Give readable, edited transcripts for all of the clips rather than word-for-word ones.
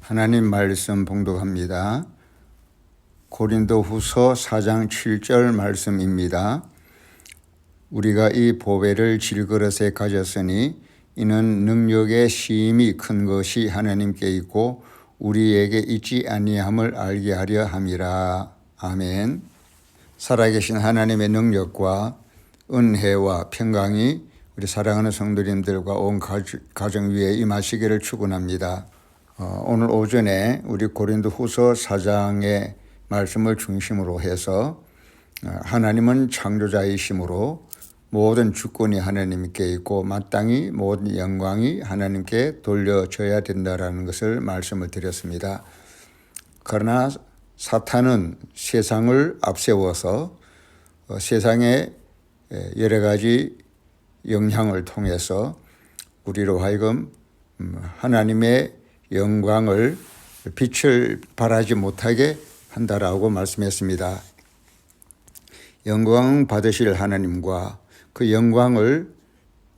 하나님 말씀 봉독합니다. 고린도후서 4장 7절 말씀입니다. 우리가 이 보배를 질그릇에 가졌으니 이는 능력의 시임이 큰 것이 하나님께 있고 우리에게 있지 아니함을 알게 하려 함이라. 아멘. 살아계신 하나님의 능력과 은혜와 평강이 우리 사랑하는 성도님들과 온 가정 위에 임하시기를 축원합니다. 오늘 오전에 우리 고린도후서 4장의 말씀을 중심으로 해서 하나님은 창조자이심으로 모든 주권이 하나님께 있고 마땅히 모든 영광이 하나님께 돌려져야 된다라는 것을 말씀을 드렸습니다. 그러나 사탄은 세상을 앞세워서 세상의 여러 가지 영향을 통해서 우리로 하여금 하나님의 영광을 빛을 발하지 못하게 한다라고 말씀했습니다. 영광 받으실 하나님과 그 영광을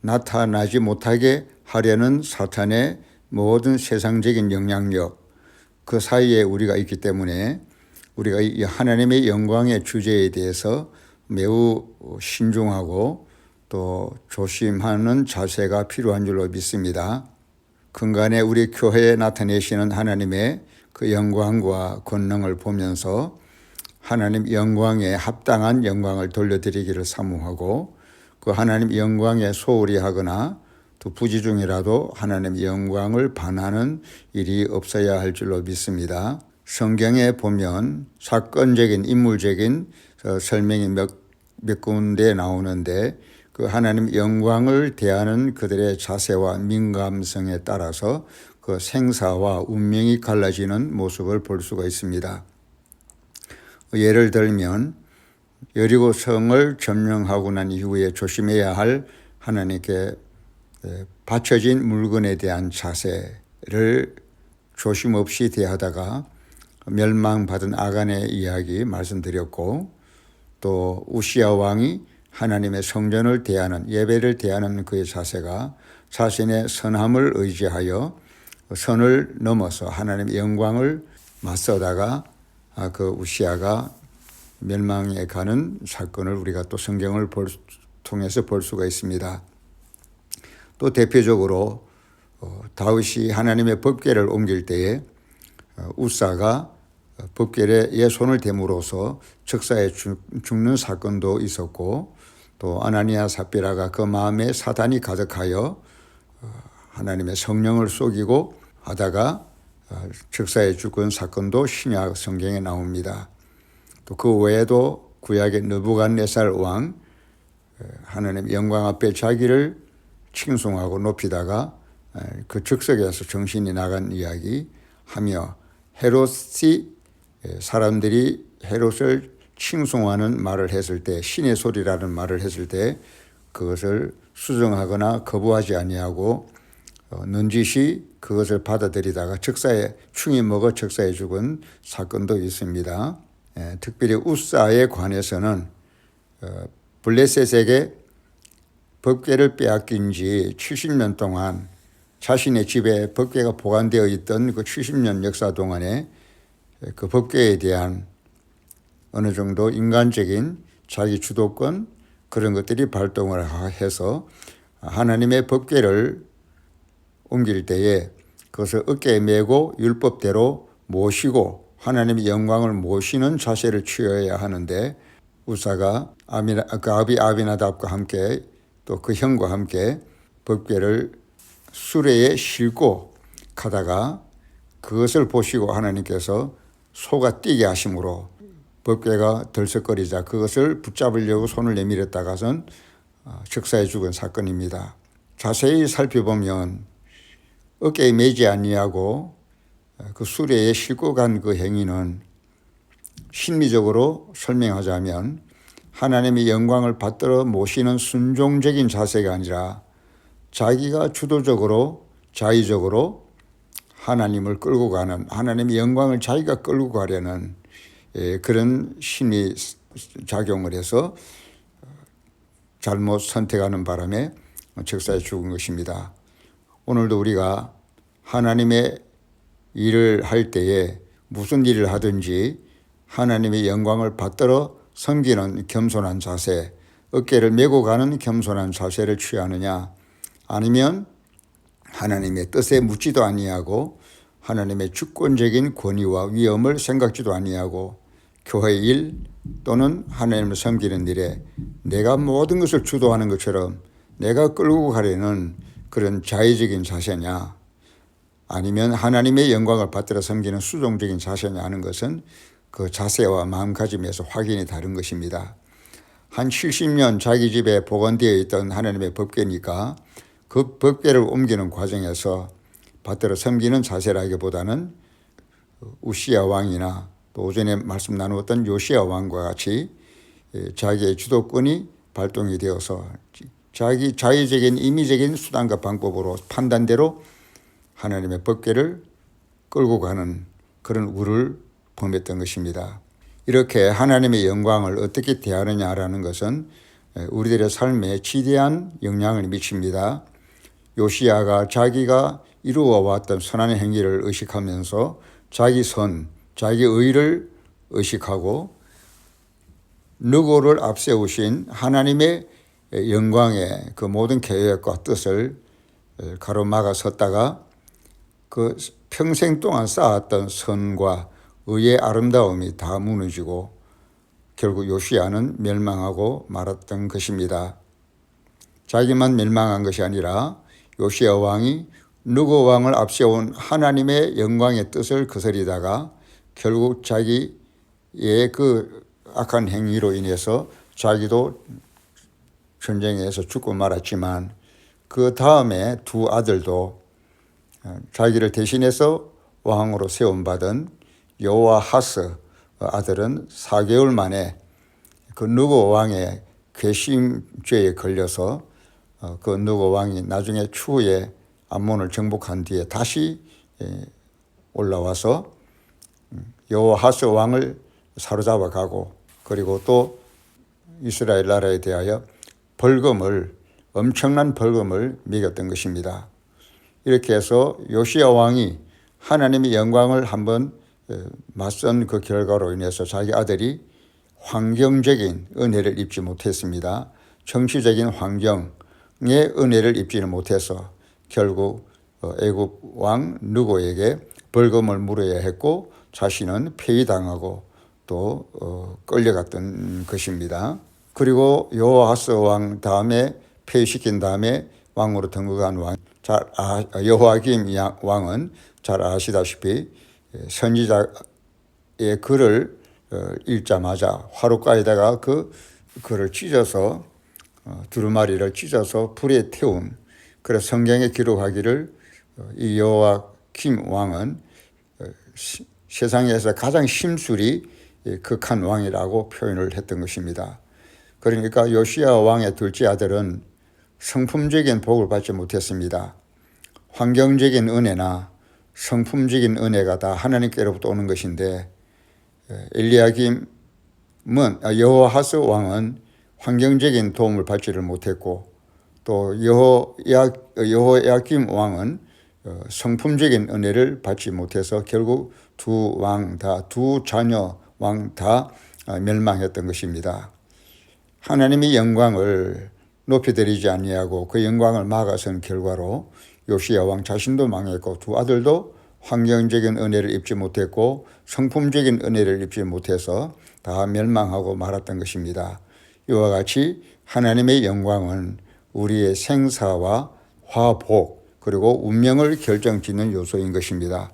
나타나지 못하게 하려는 사탄의 모든 세상적인 영향력 그 사이에 우리가 있기 때문에 우리가 이 하나님의 영광의 주제에 대해서 매우 신중하고 또 조심하는 자세가 필요한 줄로 믿습니다. 근간에 우리 교회에 나타내시는 하나님의 그 영광과 권능을 보면서 하나님 영광에 합당한 영광을 돌려드리기를 사모하고 그 하나님 영광에 소홀히 하거나 또 부지 중이라도 하나님 영광을 반하는 일이 없어야 할 줄로 믿습니다. 성경에 보면 사건적인 인물적인 설명이 몇 군데 나오는데 그 하나님 영광을 대하는 그들의 자세와 민감성에 따라서 그 생사와 운명이 갈라지는 모습을 볼 수가 있습니다. 예를 들면 여리고 성을 점령하고 난 이후에 조심해야 할 하나님께 바쳐진 물건에 대한 자세를 조심 없이 대하다가 멸망받은 아간의 이야기 말씀드렸고 또 우시야 왕이 하나님의 성전을 대하는 예배를 대하는 그의 자세가 자신의 선함을 의지하여 선을 넘어서 하나님의 영광을 맞서다가 그 우시야가 멸망에 가는 사건을 우리가 또 성경을 통해서 볼 수가 있습니다. 또 대표적으로 다윗이 하나님의 법궤를 옮길 때에 우사가 법궤에 손을 대므로써 즉사에 죽는 사건도 있었고 또 아나니아 삽비라가 그 마음에 사단이 가득하여 하나님의 성령을 속이고 하다가 즉사에 죽은 사건도 신약 성경에 나옵니다. 또 그 외에도 구약의 느부갓네살 왕 하나님 영광 앞에 자기를 칭송하고 높이다가 그 즉석에서 정신이 나간 이야기 하며 헤롯이 사람들이 헤롯을 칭송하는 말을 했을 때 신의 소리라는 말을 했을 때 그것을 수정하거나 거부하지 아니하고 넌지시 그것을 받아들이다가 즉사에 충이 먹어 즉사에 죽은 사건도 있습니다. 특별히 우사에 관해서는 블레셋에게 법궤를 빼앗긴 지 70년 동안 자신의 집에 법궤가 보관되어 있던 그 70년 역사 동안에 그 법궤에 대한 어느 정도 인간적인 자기 주도권 그런 것들이 발동을 해서 하나님의 법궤를 옮길 때에 그것을 어깨에 메고 율법대로 모시고 하나님의 영광을 모시는 자세를 취해야 하는데 우사가 그 아비 아비나답과 함께 또 그 형과 함께 법궤를 수레에 싣고 가다가 그것을 보시고 하나님께서 소가 뛰게 하심으로 법궤가 덜썩거리자 그것을 붙잡으려고 손을 내밀었다가선 즉사에 죽은 사건입니다. 자세히 살펴보면 어깨에 매지 아니하고 그 수레에 싣고 간 그 행위는 심리적으로 설명하자면 하나님의 영광을 받들어 모시는 순종적인 자세가 아니라 자기가 주도적으로 자의적으로 하나님을 끌고 가는 하나님의 영광을 자기가 끌고 가려는 그런 심리 작용을 해서 잘못 선택하는 바람에 즉사에 죽은 것입니다. 오늘도 우리가 하나님의 일을 할 때에 무슨 일을 하든지 하나님의 영광을 받들어 섬기는 겸손한 자세, 어깨를 메고 가는 겸손한 자세를 취하느냐, 아니면 하나님의 뜻에 묻지도 아니하고 하나님의 주권적인 권위와 위엄을 생각지도 아니하고 교회 일 또는 하나님을 섬기는 일에 내가 모든 것을 주도하는 것처럼 내가 끌고 가려는 그런 자의적인 자세냐, 아니면 하나님의 영광을 받들어 섬기는 수종적인 자세냐 하는 것은 그 자세와 마음가짐에서 확연히 다른 것입니다. 한 70년 자기 집에 보관되어 있던 하나님의 법궤니까 그 법궤를 옮기는 과정에서 받들어 섬기는 자세라기보다는 우시야 왕이나 또 오전에 말씀 나누었던 요시야 왕과 같이 자기의 주도권이 발동이 되어서 자기 자의적인 임의적인 수단과 방법으로 판단대로 하나님의 법궤를 끌고 가는 그런 우를 범했던 것입니다. 이렇게 하나님의 영광을 어떻게 대하느냐라는 것은 우리들의 삶에 지대한 영향을 미칩니다. 요시야가 자기가 이루어왔던 선한 행위를 의식하면서 자기 선, 자기 의를 의식하고 누구를 앞세우신 하나님의 영광의 그 모든 계획과 뜻을 가로막아 섰다가 그 평생 동안 쌓았던 선과 의의 아름다움이 다 무너지고 결국 요시야는 멸망하고 말았던 것입니다. 자기만 멸망한 것이 아니라 요시야 왕이 누구 왕을 앞세운 하나님의 영광의 뜻을 거스리다가 결국 자기의 그 악한 행위로 인해서 자기도 전쟁에서 죽고 말았지만 그 다음에 두 아들도 자기를 대신해서 왕으로 세움받은 여호아하스 아들은 4개월 만에 그 누고 왕의 괘씸죄에 걸려서 그 누고 왕이 나중에 추후에 암몬을 정복한 뒤에 다시 올라와서 여호아하스 왕을 사로잡아 가고 그리고 또 이스라엘 나라에 대하여 엄청난 벌금을 매겼던 것입니다. 이렇게 해서 요시야 왕이 하나님의 영광을 한번 맞선 그 결과로 인해서 자기 아들이 환경적인 은혜를 입지 못했습니다. 정치적인 환경의 은혜를 입지는 못해서 결국 애굽 왕 느고에게 벌금을 물어야 했고 자신은 폐위당하고 또 끌려갔던 것입니다. 그리고 여호아하스 왕 다음에 폐위시킨 다음에 왕으로 등극한 왕 여호야김 왕은 잘 아시다시피 선지자의 글을 읽자마자 화롯가에다가 그 글을 찢어서 두루마리를 찢어서 불에 태운, 그래서 성경에 기록하기를 이 여호야김 왕은 세상에서 가장 심술이 극한 왕이라고 표현을 했던 것입니다. 그러니까 요시야 왕의 둘째 아들은 성품적인 복을 받지 못했습니다. 환경적인 은혜나 성품적인 은혜가 다 하나님께로부터 오는 것인데 여호아하스 왕은 환경적인 도움을 받지를 못했고 또 여호야김 왕은 성품적인 은혜를 받지 못해서 결국 두 자녀 왕 다 멸망했던 것입니다. 하나님의 영광을 높여드리지 아니하고 그 영광을 막아선 결과로 요시야 왕 자신도 망했고 두 아들도 환경적인 은혜를 입지 못했고 성품적인 은혜를 입지 못해서 다 멸망하고 말았던 것입니다. 이와 같이 하나님의 영광은 우리의 생사와 화복 그리고 운명을 결정짓는 요소인 것입니다.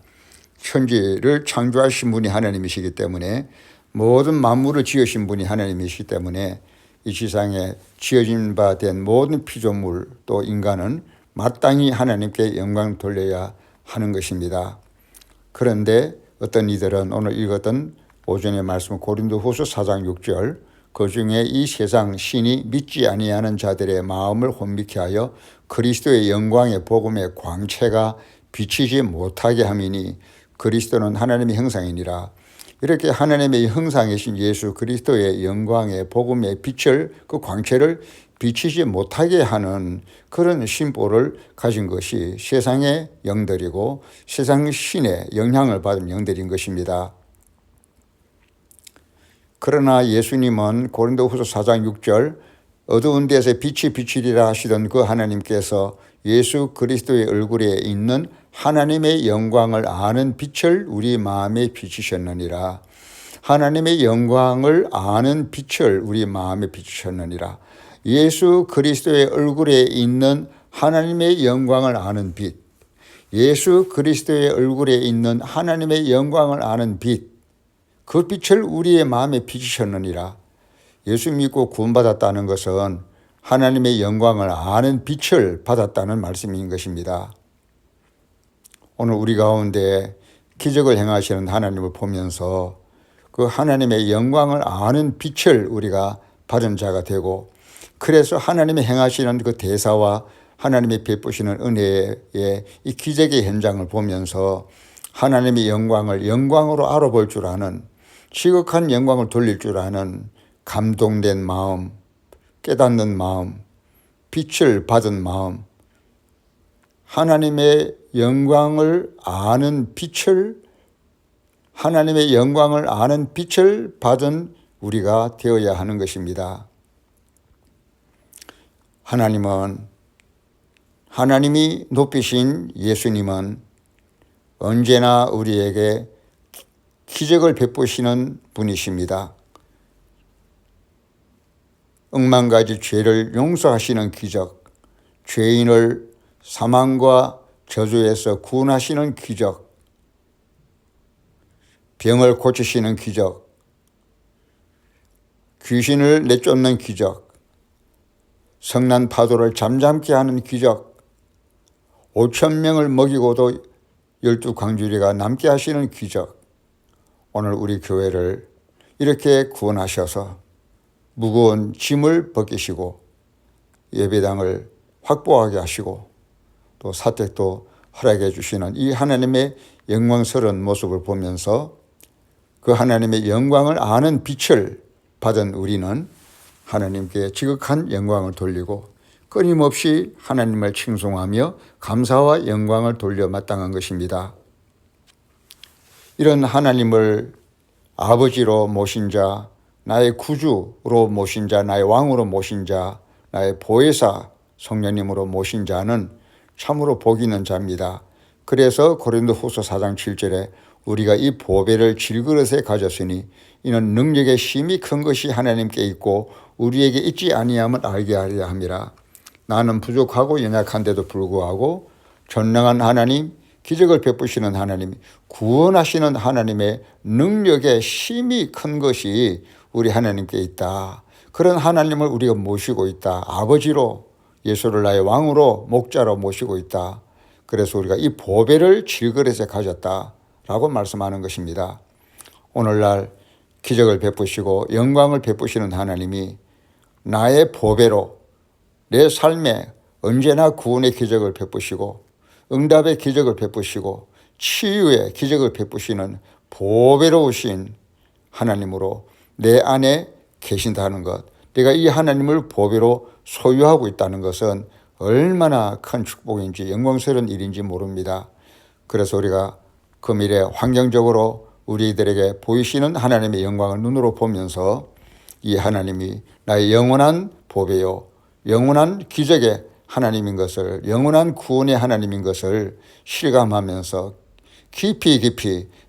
천지를 창조하신 분이 하나님이시기 때문에 모든 만물을 지으신 분이 하나님이시기 때문에 이 세상에 지어진 바 된 모든 피조물 또 인간은 마땅히 하나님께 영광을 돌려야 하는 것입니다. 그런데 어떤 이들은 오늘 읽었던 오전의 말씀 고린도후서 4장 6절 그 중에 이 세상 신이 믿지 아니하는 자들의 마음을 혼미케 하여 그리스도의 영광의 복음의 광채가 비치지 못하게 함이니 그리스도는 하나님의 형상이니라. 이렇게 하나님의 형상이신 예수 그리스도의 영광의 복음의 빛을 그 광채를 비치지 못하게 하는 그런 심보를 가진 것이 세상의 영들이고 세상 신의 영향을 받은 영들인 것입니다. 그러나 예수님은 고린도후서 4장 6절 어두운 데서 빛이 비치리라 하시던 그 하나님께서 예수 그리스도의 얼굴에 있는 하나님의 영광을 아는 빛을 우리 마음에 비치셨느니라. 하나님의 영광을 아는 빛을 우리 마음에 비치셨느니라. 예수 그리스도의 얼굴에 있는 하나님의 영광을 아는 빛, 예수 그리스도의 얼굴에 있는 하나님의 영광을 아는 빛, 그 빛을 우리의 마음에 비치셨느니라. 예수 믿고 구원받았다는 것은 하나님의 영광을 아는 빛을 받았다는 말씀인 것입니다. 오늘 우리 가운데 기적을 행하시는 하나님을 보면서 그 하나님의 영광을 아는 빛을 우리가 받은 자가 되고, 그래서 하나님의 행하시는 그 대사와 하나님의 베푸시는 은혜의 이 기적의 현장을 보면서 하나님의 영광을 영광으로 알아볼 줄 아는, 지극한 영광을 돌릴 줄 아는 감동된 마음, 깨닫는 마음, 빛을 받은 마음, 하나님의 영광을 아는 빛을, 하나님의 영광을 아는 빛을 받은 우리가 되어야 하는 것입니다. 하나님이 높이신 예수님은 언제나 우리에게 기적을 베푸시는 분이십니다. 억만 가지 죄를 용서하시는 기적, 죄인을 사망과 저주에서 구원하시는 기적, 병을 고치시는 기적, 귀신을 내쫓는 기적, 성난 파도를 잠잠케 하는 기적, 5,000명을 먹이고도 12광주리가 남게 하시는 기적, 오늘 우리 교회를 이렇게 구원하셔서 무거운 짐을 벗기시고 예배당을 확보하게 하시고 또 사택도 허락해 주시는 이 하나님의 영광스러운 모습을 보면서 그 하나님의 영광을 아는 빛을 받은 우리는 하나님께 지극한 영광을 돌리고 끊임없이 하나님을 칭송하며 감사와 영광을 돌려 마땅한 것입니다. 이런 하나님을 아버지로 모신 자, 나의 구주로 모신 자, 나의 왕으로 모신 자, 나의 보혜사 성령님으로 모신 자는 참으로 복 있는 자입니다. 그래서 고린도후서 4장 7절에 우리가 이 보배를 질그릇에 가졌으니 이는 능력의 힘이 큰 것이 하나님께 있고 우리에게 있지 아니함을 알게 하려 함이라. 나는 부족하고 연약한데도 불구하고 전능한 하나님, 기적을 베푸시는 하나님, 구원하시는 하나님의 능력의 힘이 큰 것이 우리 하나님께 있다. 그런 하나님을 우리가 모시고 있다. 아버지로, 예수를 나의 왕으로, 목자로 모시고 있다. 그래서 우리가 이 보배를 질그릇에 가졌다라고 말씀하는 것입니다. 오늘날 기적을 베푸시고 영광을 베푸시는 하나님이 나의 보배로 내 삶에 언제나 구원의 기적을 베푸시고 응답의 기적을 베푸시고 치유의 기적을 베푸시는 보배로우신 하나님으로 내 안에 계신다는 것, 내가 이 하나님을 보배로 소유하고 있다는 것은 얼마나 큰 축복인지 영광스러운 일인지 모릅니다. 그래서 우리가 금일에 환경적으로 우리들에게 보이시는 하나님의 영광을 눈으로 보면서 이 하나님이 나의 영원한 보배요, 영원한 기적의 하나님인 것을, 영원한 구원의 하나님인 것을 실감하면서 깊이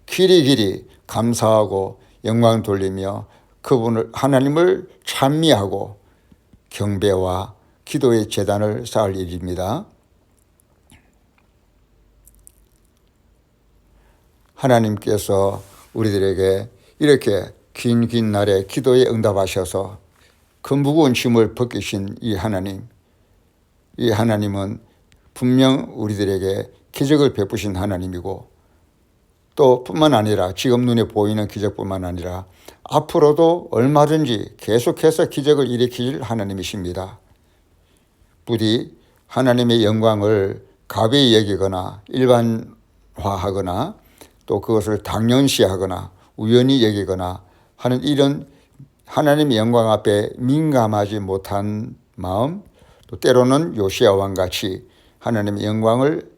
길이 감사하고 영광 돌리며 그분을, 하나님을 찬미하고 경배와 기도의 제단을 쌓을 일입니다. 하나님께서 우리들에게 이렇게 긴 날에 기도에 응답하셔서 그 무거운 짐을 벗기신 이 하나님은 분명 우리들에게 기적을 베푸신 하나님이고 또 뿐만 아니라 지금 눈에 보이는 기적뿐만 아니라 앞으로도 얼마든지 계속해서 기적을 일으킬 하나님이십니다. 부디 하나님의 영광을 가벼이 여기거나 일반화하거나 또 그것을 당연시하거나 우연히 여기거나 하는 이런 하나님의 영광 앞에 민감하지 못한 마음, 또 때로는 요시야 왕같이 하나님의 영광을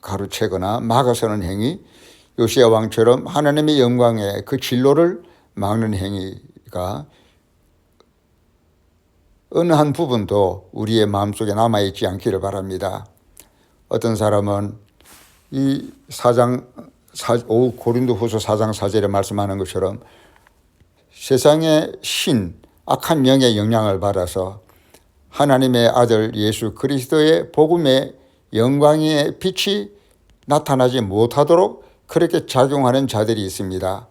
가로채거나 막아서는 행위, 요시야 왕처럼 하나님의 영광의 그 진로를 막는 행위가 어느 한 부분도 우리의 마음속에 남아있지 않기를 바랍니다. 어떤 사람은 이 고린도후서 4장 4절에 말씀하는 것처럼 세상의 악한 영의 영향을 받아서 하나님의 아들 예수 그리스도의 복음의 영광의 빛이 나타나지 못하도록 그렇게 작용하는 자들이 있습니다.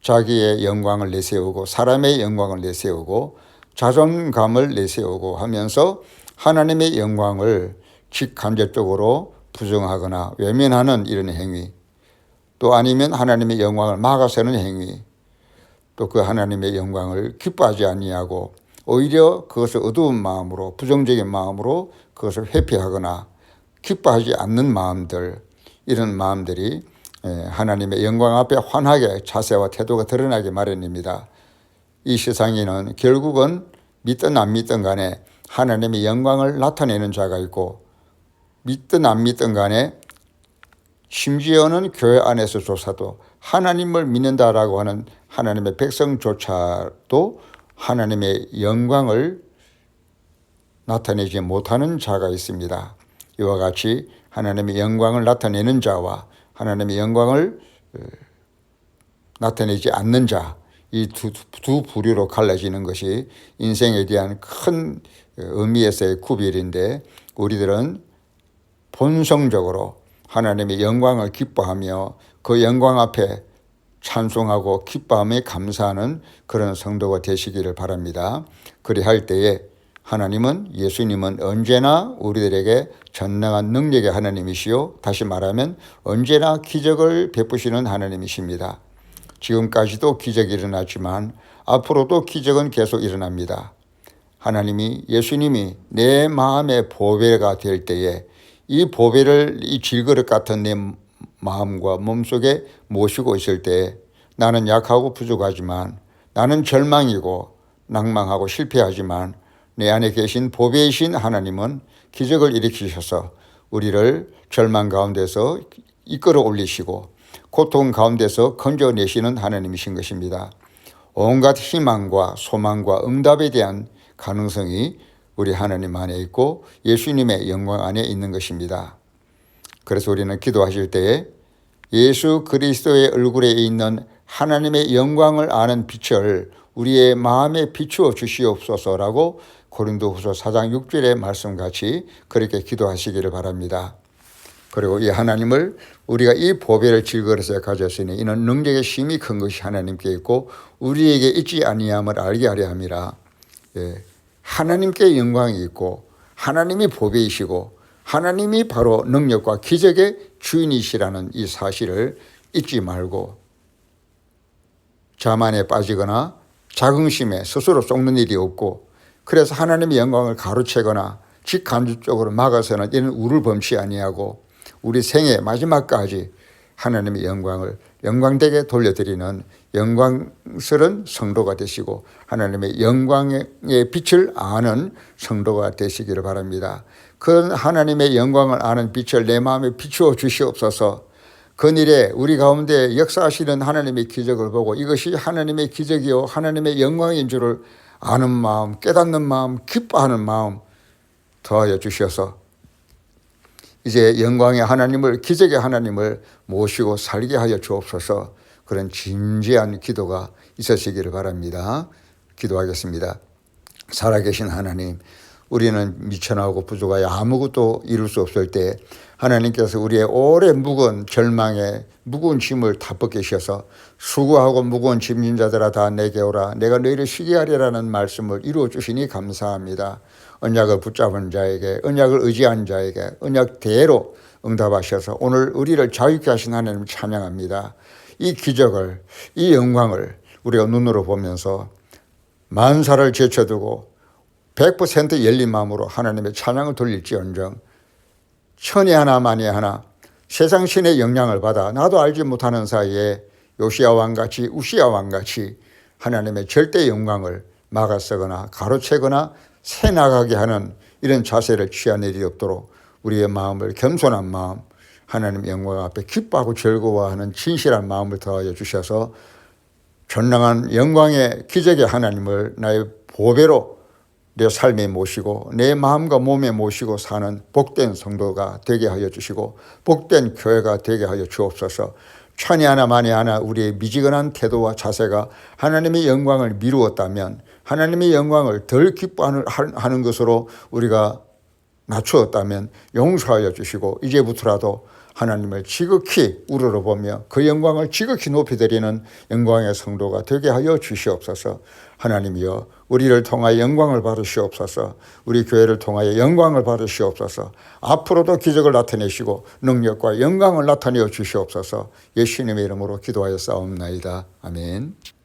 자기의 영광을 내세우고 사람의 영광을 내세우고 자존감을 내세우고 하면서 하나님의 영광을 직간접적으로 부정하거나 외면하는 이런 행위, 또 아니면 하나님의 영광을 막아서는 행위, 또 그 하나님의 영광을 기뻐하지 아니하고 오히려 그것을 어두운 마음으로 부정적인 마음으로 그것을 회피하거나 기뻐하지 않는 마음들, 이런 마음들이 하나님의 영광 앞에 환하게 자세와 태도가 드러나기 마련입니다. 이 세상에는 결국은 믿든 안 믿든 간에 하나님의 영광을 나타내는 자가 있고, 믿든 안 믿든 간에 심지어는 교회 안에서조차도 하나님을 믿는다라고 하는 하나님의 백성조차도 하나님의 영광을 나타내지 못하는 자가 있습니다. 이와 같이 하나님의 영광을 나타내는 자와 하나님의 영광을 나타내지 않는 자, 이 두 부류로 갈라지는 것이 인생에 대한 큰 의미에서의 구별인데, 우리들은 본성적으로 하나님의 영광을 기뻐하며 그 영광 앞에 찬송하고 기뻐하며 감사하는 그런 성도가 되시기를 바랍니다. 그리할 때에 하나님은, 예수님은 언제나 우리들에게 전능한 능력의 하나님이시요, 다시 말하면 언제나 기적을 베푸시는 하나님이십니다. 지금까지도 기적이 일어났지만 앞으로도 기적은 계속 일어납니다. 하나님이, 예수님이 내 마음의 보배가 될 때에 이 보배를 이 질그릇 같은 내 마음과 몸속에 모시고 있을 때 나는 약하고 부족하지만, 나는 절망이고 낭망하고 실패하지만 내 안에 계신 보배이신 하나님은 기적을 일으키셔서 우리를 절망 가운데서 이끌어 올리시고 고통 가운데서 건져내시는 하나님이신 것입니다. 온갖 희망과 소망과 응답에 대한 가능성이 우리 하나님 안에 있고 예수님의 영광 안에 있는 것입니다. 그래서 우리는 기도하실 때에 예수 그리스도의 얼굴에 있는 하나님의 영광을 아는 빛을 우리의 마음에 비추어 주시옵소서라고 고린도후서 4장 6절의 말씀같이 그렇게 기도하시기를 바랍니다. 그리고 이 하나님을, 우리가 이 보배를 질그릇에 가졌으니 이는 능력의 힘이 큰 것이 하나님께 있고 우리에게 있지 아니함을 알게 하려 함이라. 하나님께 영광이 있고 하나님이 보배이시고 하나님이 바로 능력과 기적의 주인이시라는 이 사실을 잊지 말고 자만에 빠지거나 자긍심에 스스로 쏟는 일이 없고, 그래서 하나님의 영광을 가로채거나 직간접적으로 막아서는 이런 우를 범치 아니하고 우리 생애 마지막까지 하나님의 영광을 영광되게 돌려드리는 영광스러운 성도가 되시고 하나님의 영광의 빛을 아는 성도가 되시기를 바랍니다. 그 하나님의 영광을 아는 빛을 내 마음에 비추어 주시옵소서. 그일에 우리 가운데 역사하시는 하나님의 기적을 보고 이것이 하나님의 기적이요 하나님의 영광인 줄을 아는 마음, 깨닫는 마음, 기뻐하는 마음 더하여 주셔서 이제 영광의 하나님을, 기적의 하나님을 모시고 살게 하여 주옵소서. 그런 진지한 기도가 있으시기를 바랍니다. 기도하겠습니다. 살아계신 하나님, 우리는 미천하고 부족하여 아무것도 이룰 수 없을 때 하나님께서 우리의 오래 묵은 절망에 무거운 짐을 다 벗기셔서 수고하고 무거운 짐진 자들아 다 내게 오라, 내가 너희를 쉬게 하리라는 말씀을 이루어 주시니 감사합니다. 언약을 붙잡은 자에게, 언약을 의지한 자에게 언약대로 응답하셔서 오늘 우리를 자유케 하신 하나님을 찬양합니다. 이 기적을, 이 영광을 우리가 눈으로 보면서 만사를 제쳐두고 100% 열린 마음으로 하나님의 찬양을 돌릴지언정 천이 하나 만이 하나 세상 신의 영향을 받아 나도 알지 못하는 사이에 요시야 왕같이 우시야 왕같이 하나님의 절대 영광을 막아서거나 가로채거나 새나가게 하는 이런 자세를 취할 일이 없도록 우리의 마음을 겸손한 마음, 하나님 영광 앞에 기뻐하고 즐거워하는 진실한 마음을 더하여 주셔서 전능한 영광의 기적의 하나님을 나의 보배로 내 삶에 모시고 내 마음과 몸에 모시고 사는 복된 성도가 되게 하여 주시고 복된 교회가 되게 하여 주옵소서. 천이 하나 만이 하나 우리의 미지근한 태도와 자세가 하나님의 영광을 미루었다면 하나님의 영광을 덜 기뻐하는 것으로 우리가 낮추었다면 용서하여 주시고 이제부터라도 하나님을 지극히 우러러보며 그 영광을 지극히 높이드리는 영광의 성도가 되게 하여 주시옵소서. 하나님이여 우리를 통하여 영광을 받으시옵소서. 우리 교회를 통하여 영광을 받으시옵소서. 앞으로도 기적을 나타내시고 능력과 영광을 나타내어 주시옵소서. 예수님의 이름으로 기도하여 싸움나이다. 아멘.